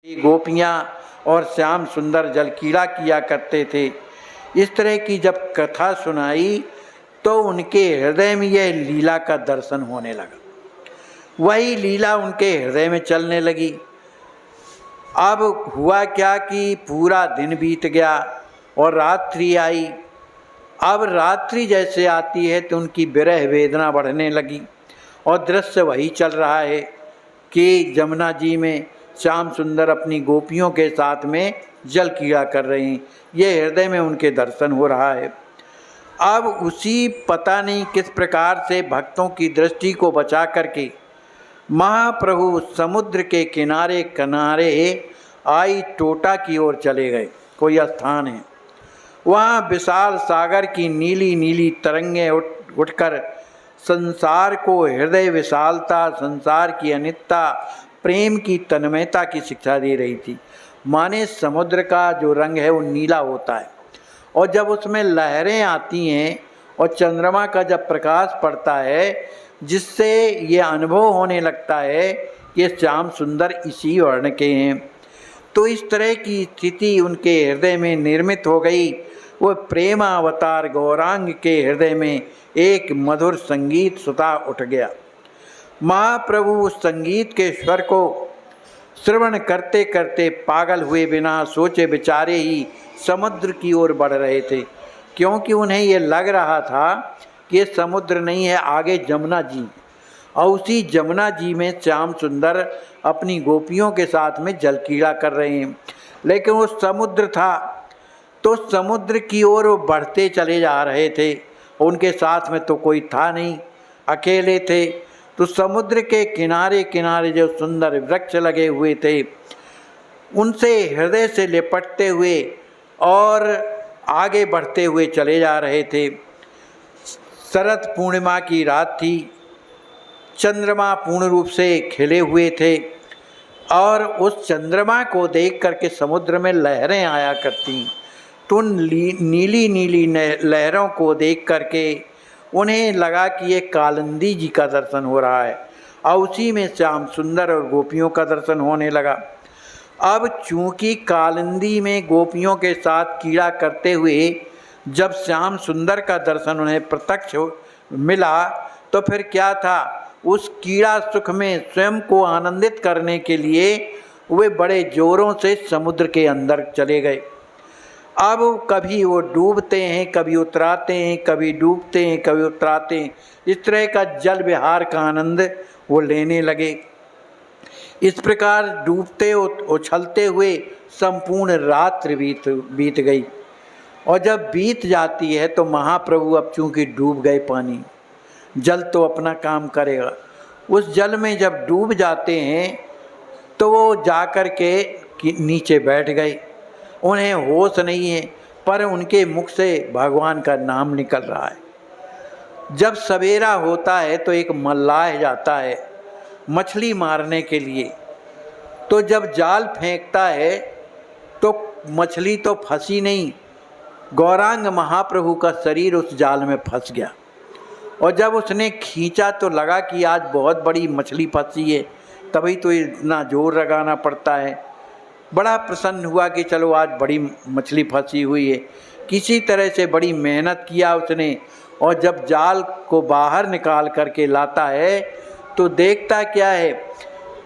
गोपियाँ और श्याम सुंदर जल क्रीड़ा किया करते थे। इस तरह की जब कथा सुनाई तो उनके हृदय में यह लीला का दर्शन होने लगा। वही लीला उनके हृदय में चलने लगी। अब हुआ क्या कि पूरा दिन बीत गया और रात्रि आई। अब रात्रि जैसे आती है तो उनकी विरह वेदना बढ़ने लगी और दृश्य वही चल रहा है कि जमुना जी में श्याम सुंदर अपनी गोपियों के साथ में जल क्रीड़ा कर रहे हैं। ये हृदय में उनके दर्शन हो रहा है। अब उसी पता नहीं किस प्रकार से भक्तों की दृष्टि को बचा करके महाप्रभु समुद्र के किनारे किनारे आई टोटा की ओर चले गए। कोई स्थान है वहाँ विशाल सागर की नीली नीली तरंगें उठकर संसार को हृदय विशालता, संसार की अनित्यता, प्रेम की तन्मयता की शिक्षा दे रही थी। माने समुद्र का जो रंग है वो नीला होता है और जब उसमें लहरें आती हैं और चंद्रमा का जब प्रकाश पड़ता है जिससे ये अनुभव होने लगता है कि श्याम सुंदर इसी वर्ण के हैं। तो इस तरह की स्थिति उनके हृदय में निर्मित हो गई। वो प्रेम अवतार गौरांग के हृदय में एक मधुर संगीत सुता उठ गया। महाप्रभु उस संगीत के स्वर को श्रवण करते करते पागल हुए बिना सोचे विचारे ही समुद्र की ओर बढ़ रहे थे, क्योंकि उन्हें ये लग रहा था कि समुद्र नहीं है, आगे जमुना जी, और उसी जमुना जी में श्याम सुंदर अपनी गोपियों के साथ में जल क्रीड़ा कर रहे हैं। लेकिन वो समुद्र था तो समुद्र की ओर वो बढ़ते चले जा रहे थे। उनके साथ में तो कोई था नहीं, अकेले थे। तो समुद्र के किनारे किनारे जो सुंदर वृक्ष लगे हुए थे उनसे हृदय से लिपटते हुए और आगे बढ़ते हुए चले जा रहे थे। शरद पूर्णिमा की रात थी, चंद्रमा पूर्ण रूप से खिले हुए थे और उस चंद्रमा को देख करके समुद्र में लहरें आया करती। तो उन नीली नीली लहरों को देख करके उन्हें लगा कि ये कालिंदी जी का दर्शन हो रहा है और उसी में श्याम सुंदर और गोपियों का दर्शन होने लगा। अब चूँकि कालिंदी में गोपियों के साथ क्रीड़ा करते हुए जब श्याम सुंदर का दर्शन उन्हें प्रत्यक्ष मिला तो फिर क्या था, उस क्रीड़ा सुख में स्वयं को आनंदित करने के लिए वे बड़े जोरों से समुद्र के अंदर चले गए। अब कभी वो डूबते हैं, कभी उतराते हैं, कभी डूबते हैं, कभी उतराते हैं। इस तरह का जल विहार का आनंद वो लेने लगे। इस प्रकार डूबते उछलते हुए संपूर्ण रात्रि बीत गई और जब बीत जाती है तो महाप्रभु अब चूँकि डूब गए, पानी जल तो अपना काम करेगा, उस जल में जब डूब जाते हैं तो वो जाकर के नीचे बैठ गए। उन्हें होश नहीं है पर उनके मुख से भगवान का नाम निकल रहा है। जब सवेरा होता है तो एक मल्लाह जाता है मछली मारने के लिए, तो जब जाल फेंकता है तो मछली तो फंसी नहीं, गौरांग महाप्रभु का शरीर उस जाल में फंस गया और जब उसने खींचा तो लगा कि आज बहुत बड़ी मछली फंसी है, तभी तो इतना जोर लगाना पड़ता है। बड़ा प्रसन्न हुआ कि चलो आज बड़ी मछली फंसी हुई है। किसी तरह से बड़ी मेहनत किया उसने और जब जाल को बाहर निकाल करके लाता है तो देखता क्या है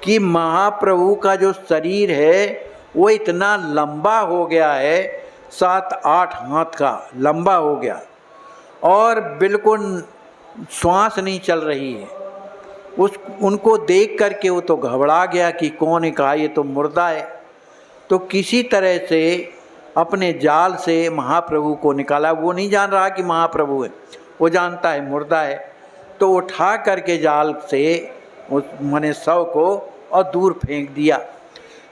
कि महाप्रभु का जो शरीर है वो इतना लंबा हो गया है, 7-8 हाथ का लंबा हो गया और बिल्कुल श्वास नहीं चल रही है। उनको देख करके वो तो घबरा गया कि कौन है, कहा ये तो मुर्दा है। तो किसी तरह से अपने जाल से महाप्रभु को निकाला। वो नहीं जान रहा कि महाप्रभु है, वो जानता है मुर्दा है। तो उठा करके जाल से उस मने शव को और दूर फेंक दिया।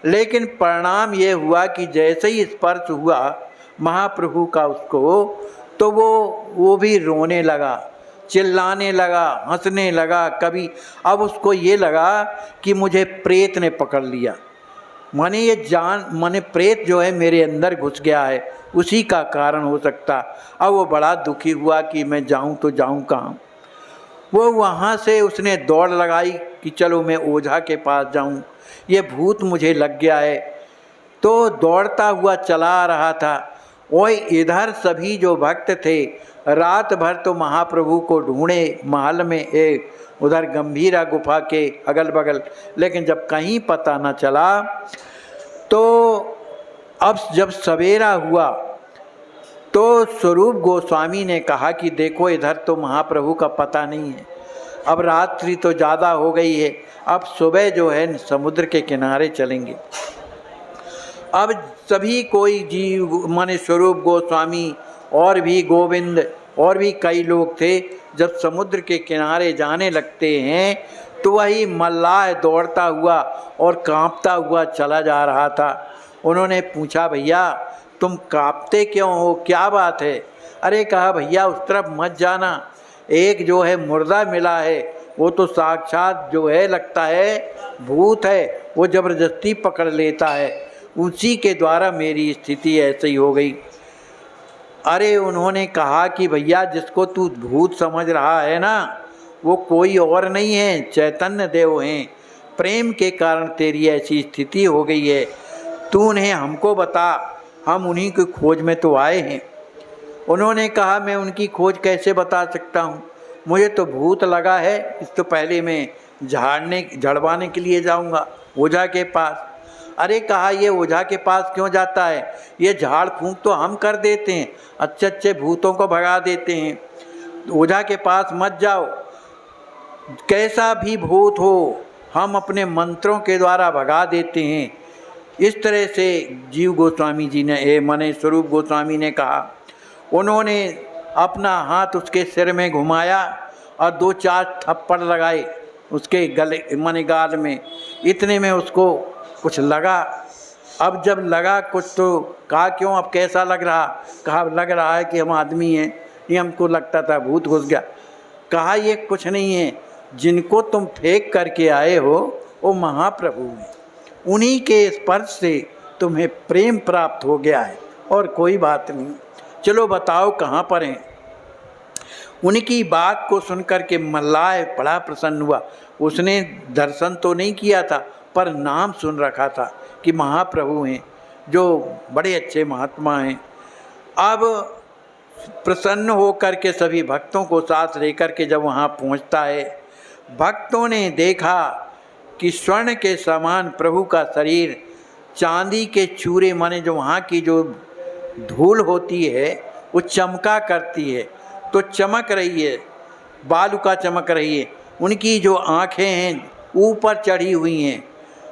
लेकिन परिणाम ये हुआ कि जैसे ही स्पर्श हुआ महाप्रभु का उसको, तो वो भी रोने लगा, चिल्लाने लगा, हंसने लगा। कभी अब उसको ये लगा कि मुझे प्रेत ने पकड़ लिया, माने ये माने प्रेत जो है मेरे अंदर घुस गया है, उसी का कारण हो सकता। अब वो बड़ा दुखी हुआ कि मैं जाऊं तो जाऊं कहाँ। वो वहाँ से उसने दौड़ लगाई कि चलो मैं ओझा के पास जाऊं, ये भूत मुझे लग गया है, तो दौड़ता हुआ चला आ रहा था। और इधर सभी जो भक्त थे रात भर तो महाप्रभु को ढूंढे महल में, एक उधर गंभीरा गुफा के अगल बगल, लेकिन जब कहीं पता न चला तो अब जब सवेरा हुआ तो स्वरूप गोस्वामी ने कहा कि देखो इधर तो महाप्रभु का पता नहीं है, अब रात्रि तो ज़्यादा हो गई है, अब सुबह जो है समुद्र के किनारे चलेंगे। अब सभी कोई जीव माने स्वरूप गोस्वामी और भी गोविंद और भी कई लोग थे, जब समुद्र के किनारे जाने लगते हैं तो वही मल्लाह दौड़ता हुआ और कांपता हुआ चला जा रहा था। उन्होंने पूछा, भैया तुम कांपते क्यों हो, क्या बात है? अरे कहा, भैया उस तरफ मत जाना, एक जो है मुर्दा मिला है, वो तो साक्षात जो है लगता है भूत है, वो ज़बरदस्ती पकड़ लेता है, उसी के द्वारा मेरी स्थिति ऐसी हो गई। अरे उन्होंने कहा कि भैया जिसको तू भूत समझ रहा है ना, वो कोई और नहीं है, चैतन्य देव हैं, प्रेम के कारण तेरी ऐसी स्थिति हो गई है, तू उन्हें हमको बता, हम उन्हीं की खोज में तो आए हैं। उन्होंने कहा, मैं उनकी खोज कैसे बता सकता हूँ, मुझे तो भूत लगा है, इस तो पहले मैं झड़वाने के लिए जाऊँगा ओझा के पास। अरे कहा, ये ओझा के पास क्यों जाता है, ये झाड़ फूंक तो हम कर देते हैं, अच्छे अच्छे भूतों को भगा देते हैं, ओझा के पास मत जाओ, कैसा भी भूत हो हम अपने मंत्रों के द्वारा भगा देते हैं। इस तरह से जीव गोस्वामी जी ने माने स्वरूप गोस्वामी ने कहा। उन्होंने अपना हाथ उसके सिर में घुमाया और 2-4 थप्पड़ लगाए उसके गले माने गाल में, इतने में उसको कुछ लगा। अब जब लगा कुछ तो कहा, क्यों अब कैसा लग रहा? कहा, लग रहा है कि हम आदमी हैं, ये हमको लगता था भूत घुस गया। कहा, ये कुछ नहीं है, जिनको तुम फेंक करके आए हो वो महाप्रभु हैं, उन्हीं के स्पर्श से तुम्हें प्रेम प्राप्त हो गया है और कोई बात नहीं, चलो बताओ कहाँ पर हैं। उनकी बात को सुनकर के मल्लाह बड़ा प्रसन्न हुआ। उसने दर्शन तो नहीं किया था पर नाम सुन रखा था कि महाप्रभु हैं, जो बड़े अच्छे महात्मा हैं। अब प्रसन्न होकर के सभी भक्तों को साथ लेकर के जब वहाँ पहुँचता है, भक्तों ने देखा कि स्वर्ण के समान प्रभु का शरीर चांदी के चूरे माने जो वहाँ की जो धूल होती है वो चमका करती है, तो चमक रही है, बालुका चमक रही है। उनकी जो आँखें हैं ऊपर चढ़ी हुई हैं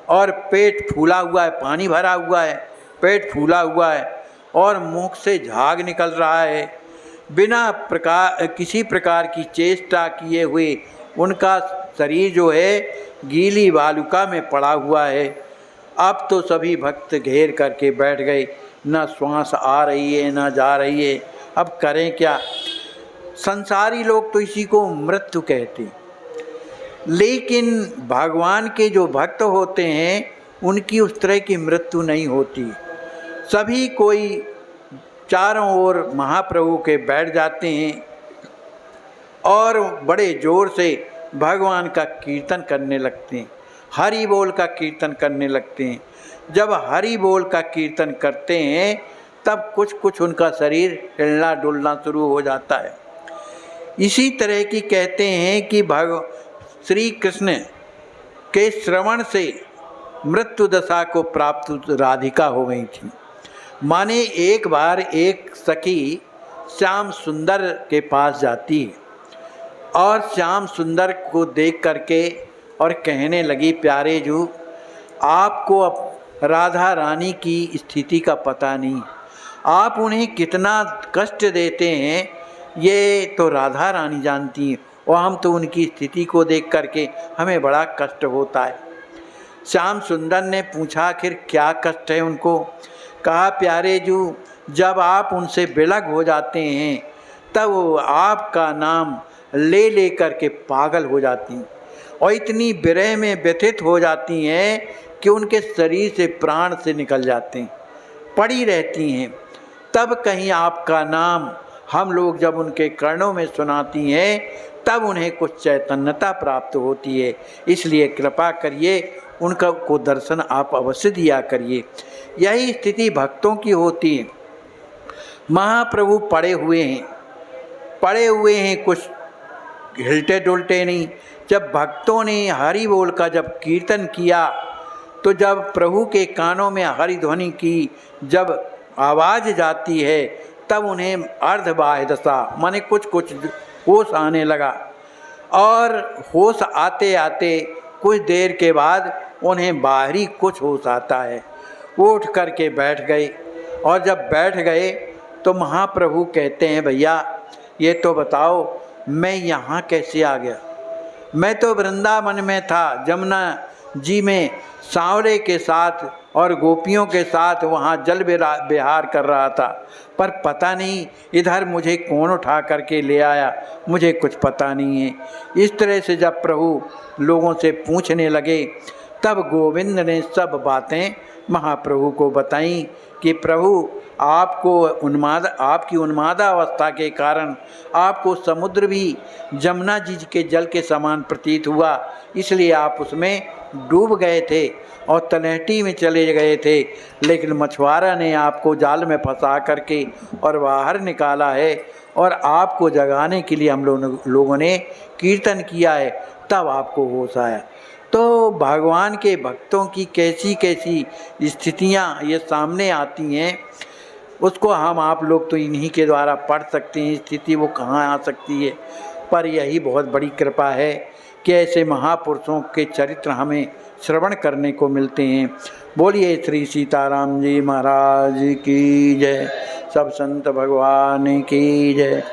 और पेट फूला हुआ है, पानी भरा हुआ है, पेट फूला हुआ है और मुख से झाग निकल रहा है। बिना किसी प्रकार की चेष्टा किए हुए उनका शरीर जो है गीली बालुका में पड़ा हुआ है। अब तो सभी भक्त घेर करके बैठ गए, न श्वास आ रही है न जा रही है, अब करें क्या? संसारी लोग तो इसी को मृत्यु कहते, लेकिन भगवान के जो भक्त होते हैं उनकी उस तरह की मृत्यु नहीं होती। सभी कोई चारों ओर महाप्रभु के बैठ जाते हैं और बड़े जोर से भगवान का कीर्तन करने लगते हैं, हरि बोल का कीर्तन करने लगते हैं। जब हरि बोल का कीर्तन करते हैं तब कुछ कुछ उनका शरीर हिलना डुलना शुरू हो जाता है। इसी तरह की कहते हैं कि श्री कृष्ण के श्रवण से मृत्यु दशा को प्राप्त राधिका हो गई थी। माने एक बार एक सखी श्याम सुंदर के पास जाती है और श्याम सुंदर को देख करके और कहने लगी, प्यारे जू आपको अब राधा रानी की स्थिति का पता नहीं, आप उन्हें कितना कष्ट देते हैं ये तो राधा रानी जानती हैं, और हम तो उनकी स्थिति को देख करके हमें बड़ा कष्ट होता है। श्याम सुंदर ने पूछा, आखिर क्या कष्ट है उनको? कहा, प्यारे जू जब आप उनसे विलग हो जाते हैं तब वो आपका नाम ले ले करके पागल हो जाती हैं और इतनी विरह में व्यथित हो जाती हैं कि उनके शरीर से प्राण से निकल जाते हैं, पड़ी रहती हैं। तब कहीं आपका नाम हम लोग जब उनके कर्णों में सुनाती हैं तब उन्हें कुछ चैतन्यता प्राप्त होती है, इसलिए कृपा करिए उनका को दर्शन आप अवश्य दिया करिए। यही स्थिति भक्तों की होती है। महाप्रभु पड़े हुए हैं, कुछ हिलते डुलते नहीं। जब भक्तों ने हरि बोल का जब कीर्तन किया, तो जब प्रभु के कानों में हरि ध्वनि की जब आवाज़ जाती है, तब उन्हें अर्धबाह्य दशा माने कुछ होश आने लगा। और होश आते आते कुछ देर के बाद उन्हें बाहरी कुछ होश आता है। वो उठ कर के बैठ गए, और जब बैठ गए तो महाप्रभु कहते हैं, भैया ये तो बताओ मैं यहाँ कैसे आ गया? मैं तो वृंदावन में था, जमुना जी में सांवरे के साथ और गोपियों के साथ वहाँ जल विहार कर रहा था, पर पता नहीं इधर मुझे कौन उठा करके ले आया, मुझे कुछ पता नहीं है। इस तरह से जब प्रभु लोगों से पूछने लगे, तब गोविंद ने सब बातें महाप्रभु को बताई कि प्रभु आपकी उन्मादावस्था के कारण आपको समुद्र भी जमुना जी के जल के समान प्रतीत हुआ, इसलिए आप उसमें डूब गए थे और तलहटी में चले गए थे। लेकिन मछुआरा ने आपको जाल में फंसा करके और बाहर निकाला है, और आपको जगाने के लिए हम लोगों ने कीर्तन किया है, तब आपको होश आया। तो भगवान के भक्तों की कैसी कैसी स्थितियाँ ये सामने आती हैं, उसको हम आप लोग तो इन्हीं के द्वारा पढ़ सकते हैं। स्थिति वो कहाँ आ सकती है, पर यही बहुत बड़ी कृपा है कि ऐसे महापुरुषों के चरित्र हमें श्रवण करने को मिलते हैं। बोलिए श्री सीताराम जी महाराज की जय, सब संत भगवान की जय।